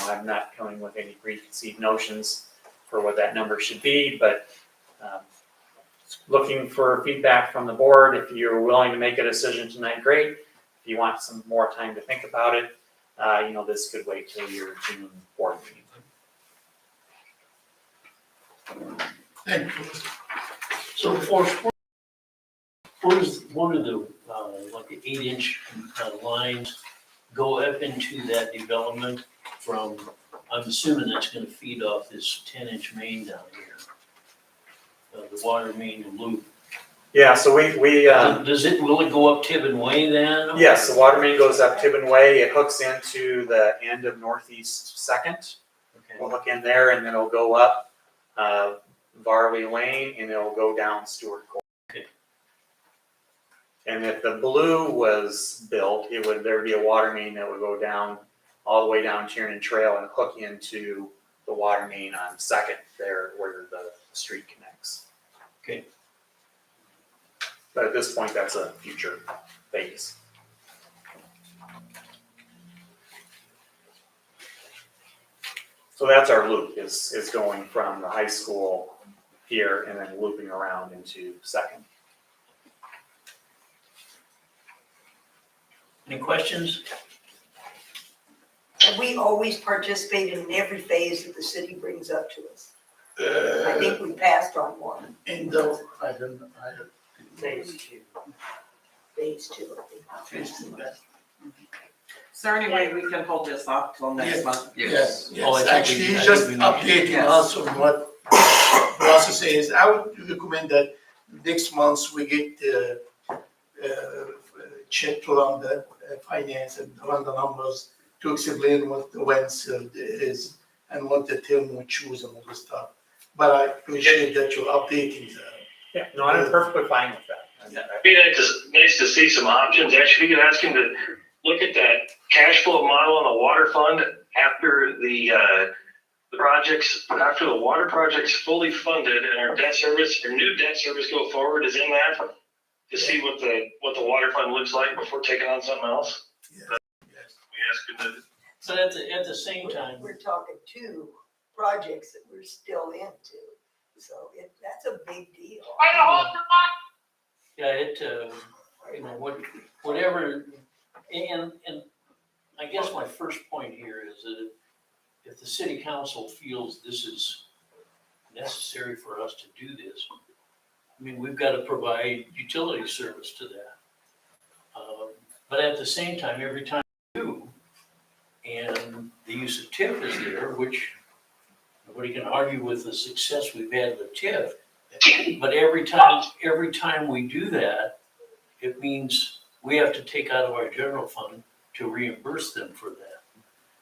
I'm not coming with any preconceived notions for what that number should be, but looking for feedback from the board. If you're willing to make a decision tonight, great. If you want some more time to think about it, this could wait till your June board meeting. Thank you. So where's one of the, like the 8-inch lines go up into that development from, I'm assuming that's gonna feed off this 10-inch main down here. The water main and loop. Yeah, so we Will it go up Tibbin Way then? yes, the water main goes up Tibbin Way. It hooks into the end of Northeast Second. We'll Okay. hook in there and then it'll go up Varley Lane and it'll go down Stuart Court. Okay. And if the blue was built, there'd be a water main that would go down all the way down Tiernan Trail and hook into the water main on Second there where the street connects. Okay. But at this point, that's a future phase. So that's our loop is going from the high school here and then looping around into Second. Any questions? And we always participate in every phase that the city brings up to us. I think we passed on one, And though, I don't. phase two, I think. Phase two, yes. Is there any way we can hold this off till next Yes. month? Yes, Oh, I yes, think actually, we- I just think we need to- updating Yes. us on what the process is. I would recommend that next month we get check to run the finance and run the numbers to explain what the wins is and what the term we choose and all this stuff. But I appreciate that you're updating that. Yeah, no, I'm perfectly fine with that. It'd be nice to see some options. Actually, we could ask him to look at that cash flow model on the water fund after the water project's fully funded and our new debt service go forward is in that, to see what the water fund looks like before taking on something else. Yes. We ask him to. But at the same time, We're talking 2 projects that we're still into, so that's a big deal. yeah, whatever, and I guess my first point here is that if the city council feels this is necessary for us to do this, I mean, we've got to provide utility service to that. But at the same time, every time we do, and the use of TIF is there, which nobody can argue with the success we've had with TIF. But every time we do that, it means we have to take out of our general fund to reimburse them for that.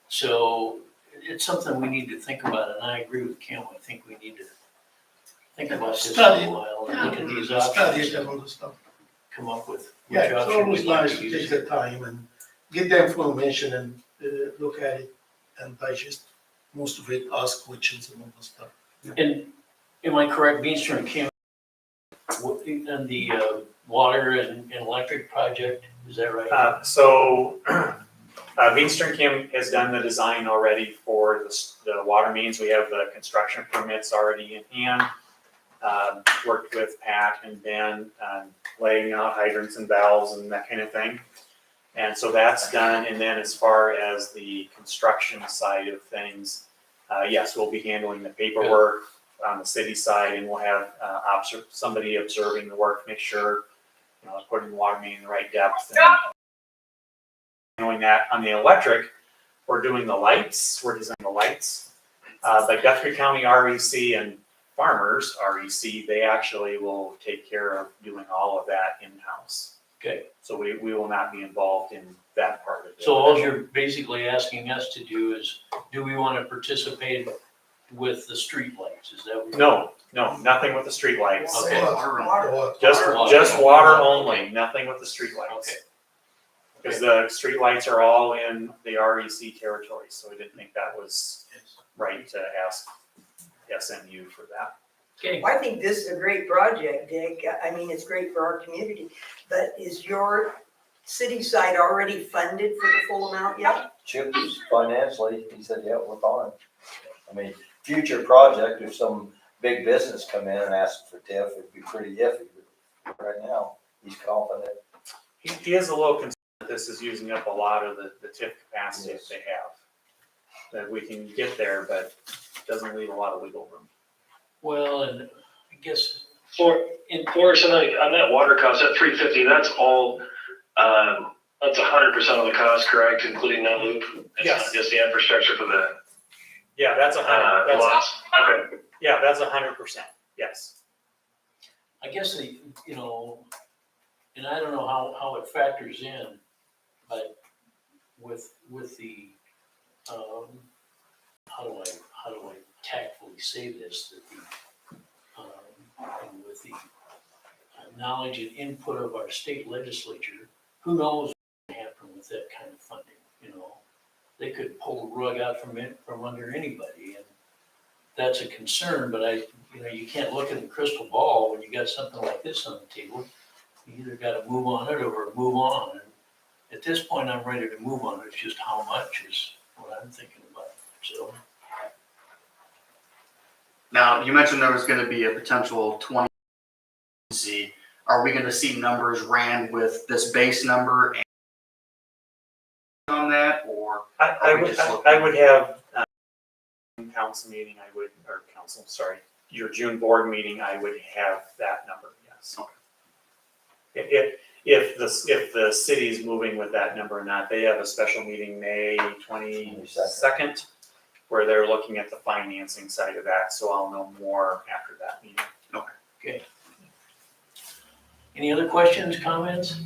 So it's something we need to think about, and I agree with Kim. I think we need to think about this for a while and look at these Study options it and and all this stuff. come up with Yeah, which it's option always we'd like nice to to use. take the time and get the information and look at it and digest most of it, ask questions and all this stuff. And am I correct, Beanster and Kim, and the water and electric project, is that right? So Beanster Kim has done the design already for the water mains. We have the construction permits already in hand. Worked with Pat and Ben on laying out hydrants and valves and that kind of thing. And so that's done. And then as far as the construction side of things, yes, we'll be handling the paperwork on the city side, and we'll have somebody observing the work, make sure, putting the water main in the right depth. And handling that on the electric, we're doing the lights, we're designing the lights. But Guthrie County REC and Farmers REC, they actually will take care of doing all of that in-house. Okay, So we will not be involved in that part of it. so all you're basically asking us to do is, do we want to participate with the streetlights? Is that what? No, nothing with the streetlights. Okay. Water. Just water only, nothing with the streetlights. Okay. Because the streetlights are all in the REC territory, so we didn't think that was right to ask SMU for that. Okay, I think this is a great project, Dick. I mean, it's great for our community. But is your city side already funded for the full amount yet? Chip is financially, he said, yeah, we're fine. I mean, future project, if some big business come in and ask for TIF, it'd be pretty iffy, but right now, he's confident. He is a little concerned that this is using up a lot of the TIF capacity that they have. That we can get there, but doesn't leave a lot of wiggle room. well, and I guess, Forrest, on that water cost, that 350, that's all, that's 100% of the cost, correct, including that loop? It's Yes. not just the infrastructure for the, Yeah, that's 100, lots, okay. yeah, that's 100%, yes. I guess you know, and I don't know how it factors in, but with the, how do I tactfully say this, that and with the knowledge and input of our state legislature, who knows what's gonna happen with that kind of funding, you know? They could pull the rug out from under anybody, and that's a concern, but you can't look in the crystal ball when you got something like this on the table. You either gotta move on it or move on, and at this point, I'm ready to move on, it's just how much is what I'm thinking about, so. Now, you mentioned there was gonna be a potential 20. Are we gonna see numbers ran with this base number and on that, or? I would have, council meeting, your June board meeting, I would have that number, yes. If the city's moving with that number or not, they have a special meeting May 22nd, where they're looking at the financing side of that, so I'll know more after that meeting. Okay. Any other questions, comments?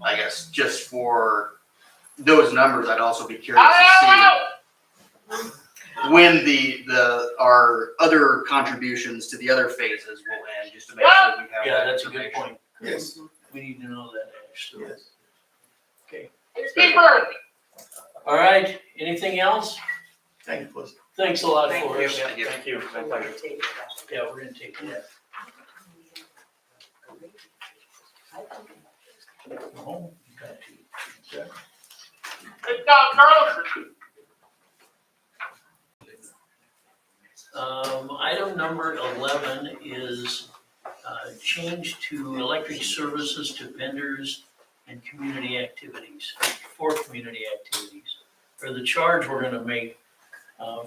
I guess just for those numbers, I'd also be curious to see when our other contributions to the other phases will end, just to make sure we have Yeah, that that's a good information. point. Yes, We need to know that, actually. yes. Okay. All right, anything else? Thank you, boss. Thanks a lot, Thank you. Forrest. Thank you. My pleasure. Yeah, we're gonna take that. Oh, got to. Okay. Item number 11 is change to electric services to vendors and community activities, for community activities, or the charge we're gonna make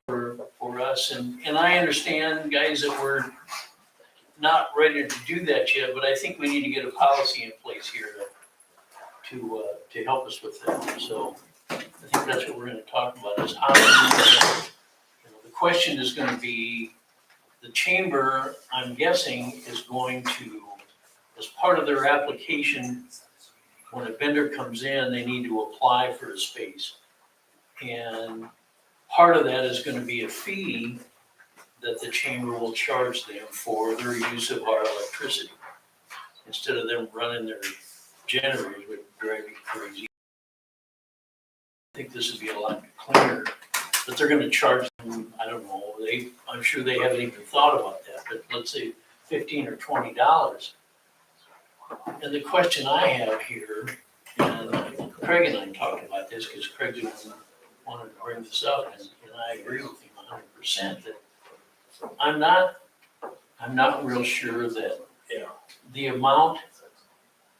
for us. And I understand, guys, that we're not ready to do that yet, but I think we need to get a policy in place here to help us with that. So I think that's what we're gonna talk about, is how the question is gonna be, the chamber, I'm guessing, is going to, as part of their application, when a vendor comes in, they need to apply for a space. And part of that is gonna be a fee that the chamber will charge them for their use of our electricity. Instead of them running their generators, would drive me crazy. I think this would be a lot cleaner, but they're gonna charge them, I don't know, I'm sure they haven't even thought about that, but let's say $15 or $20. And the question I have here, and Craig and I talked about this, because Craig wanted to bring this up, and I agree with him 100%, that I'm not real sure that the amount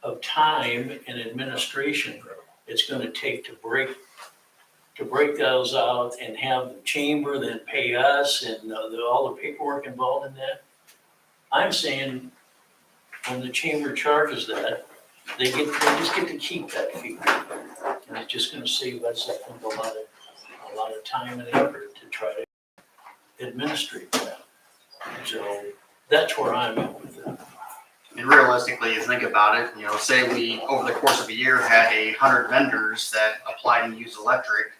of time and administration it's gonna take to break those out and have the chamber then pay us and all the paperwork involved in that. I'm saying when the chamber charges that, they just get to keep that fee. And it's just gonna save us, I think, a lot of time and effort to try to administrate that. So that's where I'm at with it. And realistically, you think about it, you know, say we, over the course of a year, had 100 vendors that applied and used electric,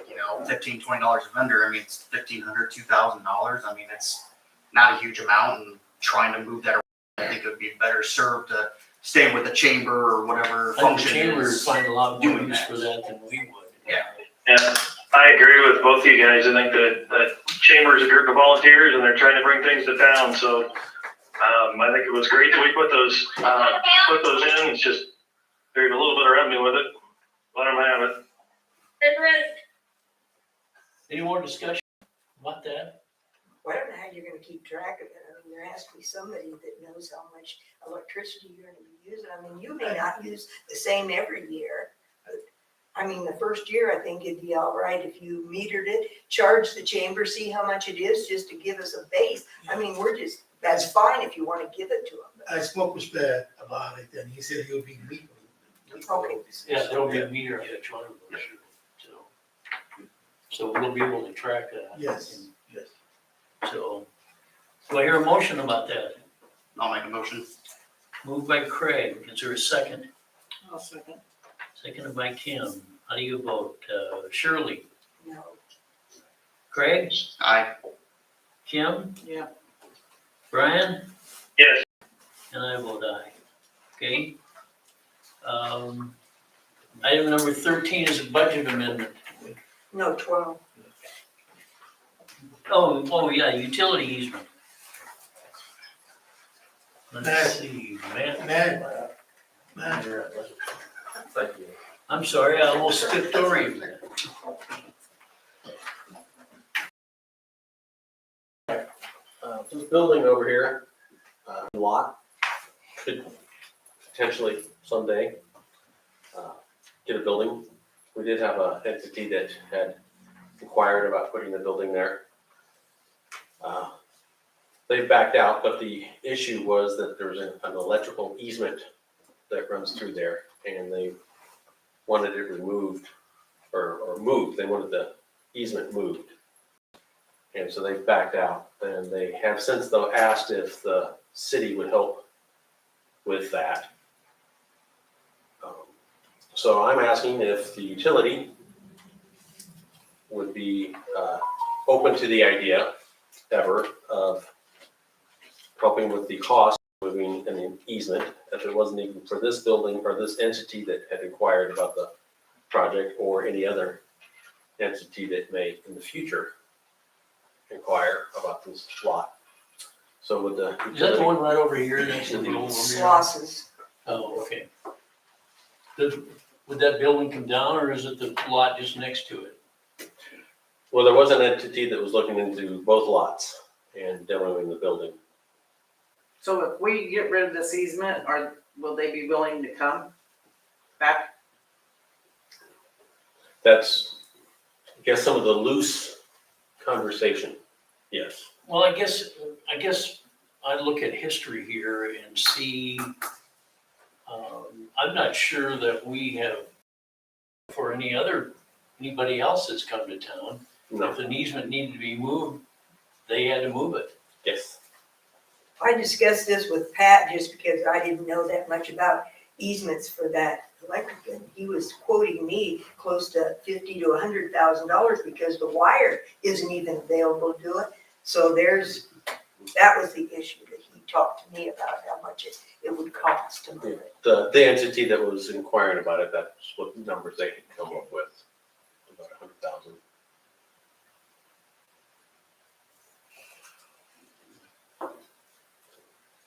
you know, $15, $20 a vendor, I mean, it's $1,500, $2,000. I mean, it's not a huge amount, and trying to move that around, I think it would be better served to stay with the chamber or whatever I think the function chamber would is. find a lot more doing use that. for that than we would. Yeah, I agree with both of you guys. I think that chamber is a group of volunteers and they're trying to bring things to town, so I think it was great that we put those in. It's just, there's a little bit of revenue with it. Let them have it. Any more discussion about that? Well, I don't know how you're gonna keep track of it. I mean, there has to be somebody that knows how much electricity you're gonna be using. I mean, you may not use the same every year. I mean, the first year, I think it'd be all right if you metered it, charged the chamber, see how much it is, just to give us a base. I mean, that's fine if you wanna give it to them. I spoke with Pat about it, and he said he'll be meeting. Okay. Yeah, there'll be a meter on each one of those, so we'll be able to track that. Yes, yes. So, do I hear a motion about that? I'll make a motion. Moved by Craig, is there a second? I'll second. Seconded by Kim. How do you vote? Shirley? No. Craig? Aye. Kim? Yeah. Brian? Yes. And I vote aye. Okay? Item number 13 is a budget amendment. No, 12. Oh yeah, utility easement. Let's see, man, Man, Thank you. I'm sorry, I almost skipped over you. This building over here, lot, could potentially someday get a building. We did have an entity that had inquired about putting the building there. They backed out, but the issue was that there was an electrical easement that runs through there, and they wanted it removed, or moved. They wanted the easement moved. And so they backed out, and they have since though asked if the city would help with that. So I'm asking if the utility would be open to the idea ever of helping with the cost of moving an easement, if it wasn't even for this building or this entity that had inquired about the project, or any other entity that may in the future inquire about this lot. So with the Is that the one right over here next to the old one? Slosses. Oh, okay. Would that building come down, or is it the lot just next to it? Well, there was an entity that was looking into both lots and demoing the building. So if we get rid of this easement, will they be willing to come back? That's, I guess, some of the loose conversation, yes. Well, I guess I look at history here and see, I'm not sure that we have, for anybody else that's come to town, No, if an easement needed to be moved, they had to move it. yes. I discussed this with Pat just because I didn't know that much about easements for that electric. And he was quoting me close to $50,000 to $100,000 because the wire isn't even available to do it. So that was the issue that he talked to me about, how much it would cost to move it. The entity that was inquiring about it, that's what numbers they had come up with, about 100,000.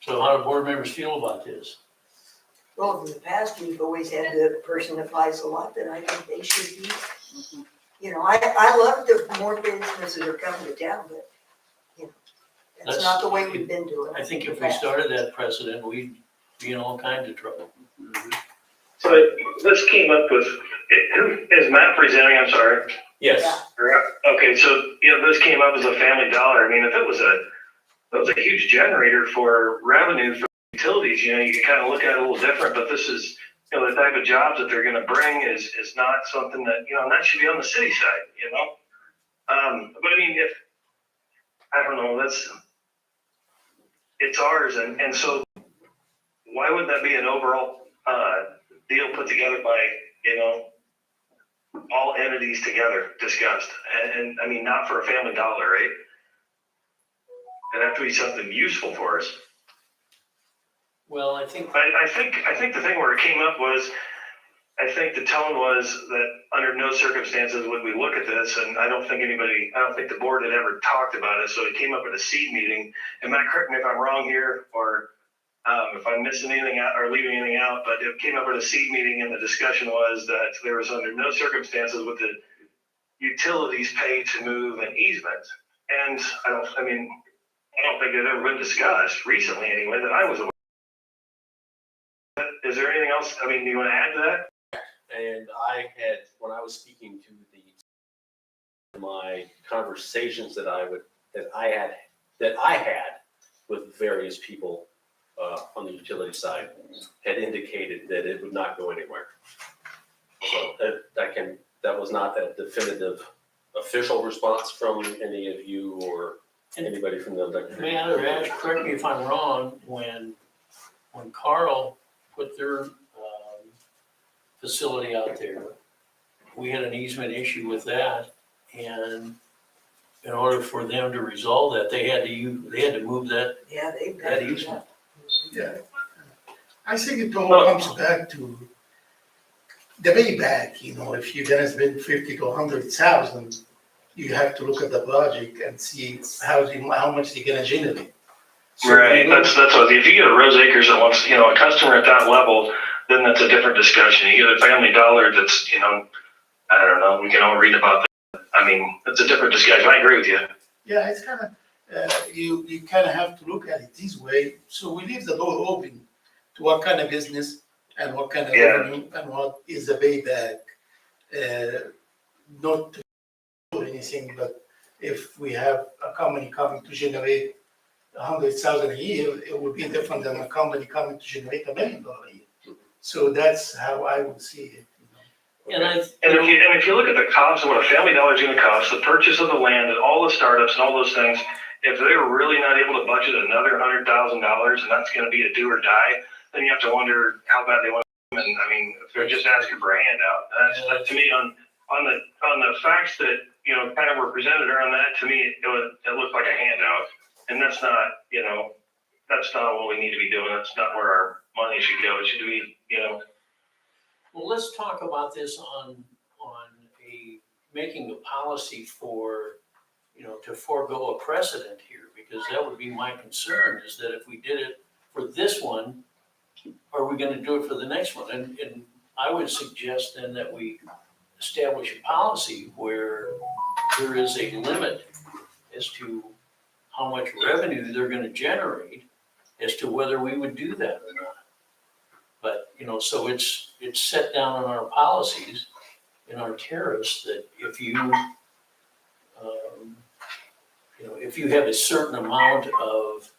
So how do board members feel about this? Well, in the past, we've always had the person that buys a lot that I think they should be. You know, I love that more businesses are coming to town, but, you know, that's not the way we've been doing it. I think if we started that precedent, we'd be in all kinds of trouble. So this came up with, who is Matt presenting? I'm sorry. Yes, Okay, so, this came up as a Family Dollar. I mean, if it was a huge generator for revenue for utilities, you could kind of look at it a little different, but this is, the type of jobs that they're gonna bring is not something that, that should be on the city side, But I mean, I don't know, it's ours, and so why would that be an overall, deal put together by, all entities together discussed? And I mean, not for a Family Dollar, right? It'd have to be something useful for us. Well, I think, I think the thing where it came up was, I think the tone was that under no circumstances would we look at this, and I don't think the board had ever talked about it, so it came up at a seed meeting. And Matt, correct me if I'm wrong here, or if I'm missing anything out or leaving anything out, but it came up at a seed meeting, and the discussion was that there was under no circumstances would the utilities pay to move an easement. And I don't think it had ever been discussed recently anyway that I was aware. Is there anything else? I mean, do you want to add to that? And I had, when I was speaking to my conversations that I had with various people on the utility side, had indicated that it would not go anywhere. So that was not a definitive official response from any of you or anybody from the electric. Matt or Ash, correct me if I'm wrong, when Carl put their facility out there, we had an easement issue with that, and in order for them to resolve that, they had to move that Yeah, they've got that to do easement. Yeah. I think it all comes back to the payback, if you're gonna spend 50 to 100,000, you have to look at the project and see how much they're gonna generate. So Right, we look- that's what, if you get a Rose Acres that wants, a customer at that level, then that's a different discussion. You get a Family Dollar that's, I don't know, we can all read about that. I mean, that's a different discussion. I agree with you. Yeah, it's kind of, you kind of have to look at it this way. So we leave the door open to what kind of business and what kind of Yeah. revenue and what is the payback. Not to do anything, but if we have a company coming to generate 100,000 a year, it would be different than a company coming to generate $1 million a year. So that's how I would see it. And And if you look at the cost of what a Family Dollar is going to cost, the purchase of the land and all the startups and all those things, if they're really not able to budget another $100,000 and that's going to be a do or die, then you have to wonder how bad they want to. And I mean, if they're just asking for a handout, that to me on the facts that kind of were presented around that, to me it looked like a handout, and that's not what we need to be doing. That's not where our money should go. It should be well, let's talk about this on making a policy for, to forego a precedent here, because that would be my concern, is that if we did it for this one, are we gonna do it for the next one? And I would suggest then that we establish a policy where there is a limit as to how much revenue they're gonna generate, as to whether we would do that or not. But, so it's set down in our policies, in our tariffs, that if you have a certain amount of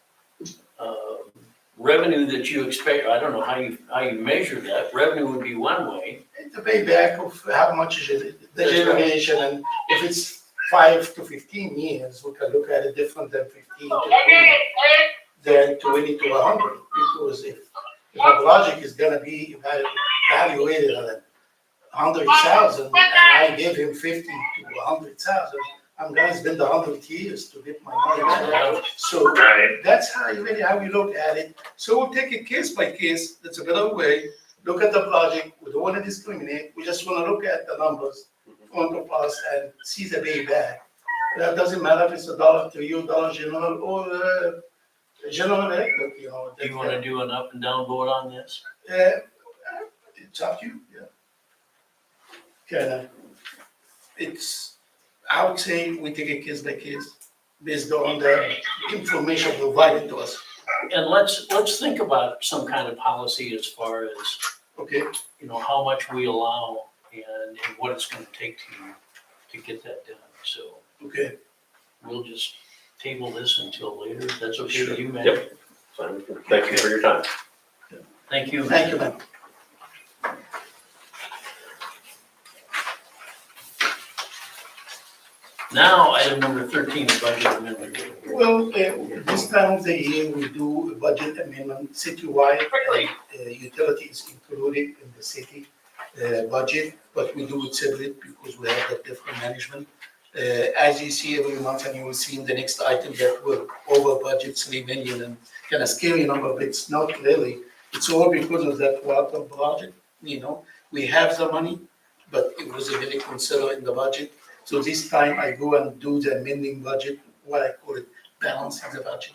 revenue that you expect, I don't know how you measure that, revenue would be one way. The payback of how much is the generation, and if it's 5 to 15 years, we can look at it different than 15 to 20, than 20 to 100, because if a project is gonna be evaluated at 100,000, and I gave him 50 to 100,000, I'm gonna spend 100 years to get my money back. So right. that's how you look at it. So we'll take it case by case. That's a better way. Look at the project. We don't want to discriminate. We just want to look at the numbers in front of us and see the payback. That doesn't matter if it's $1 to you, Dollar General, or General Electric. Do you wanna do an up and down vote on this? It's up to you. Yeah. I would say we take it case by case based on the information provided to us. And let's think about some kind of policy as far as, Okay. how much we allow and what it's gonna take to get that done. So Okay. we'll just table this until later. If that's okay with you, Matt? Yep. Fine. Thank you for your time. Thank you. Thank you, man. Now, item number 13, the budget amendment. Well, this time of the year, we do a budget amendment citywide. Utilities included in the city budget, but we do it separate because we have the different management. As you see every month, and you will see in the next item that we're over budget 3 million and kind of scary number, but it's not really. It's all because of that water project, we have the money, but it was really considered in the budget. So this time I go and do the amending budget, what I call it, balancing the budget.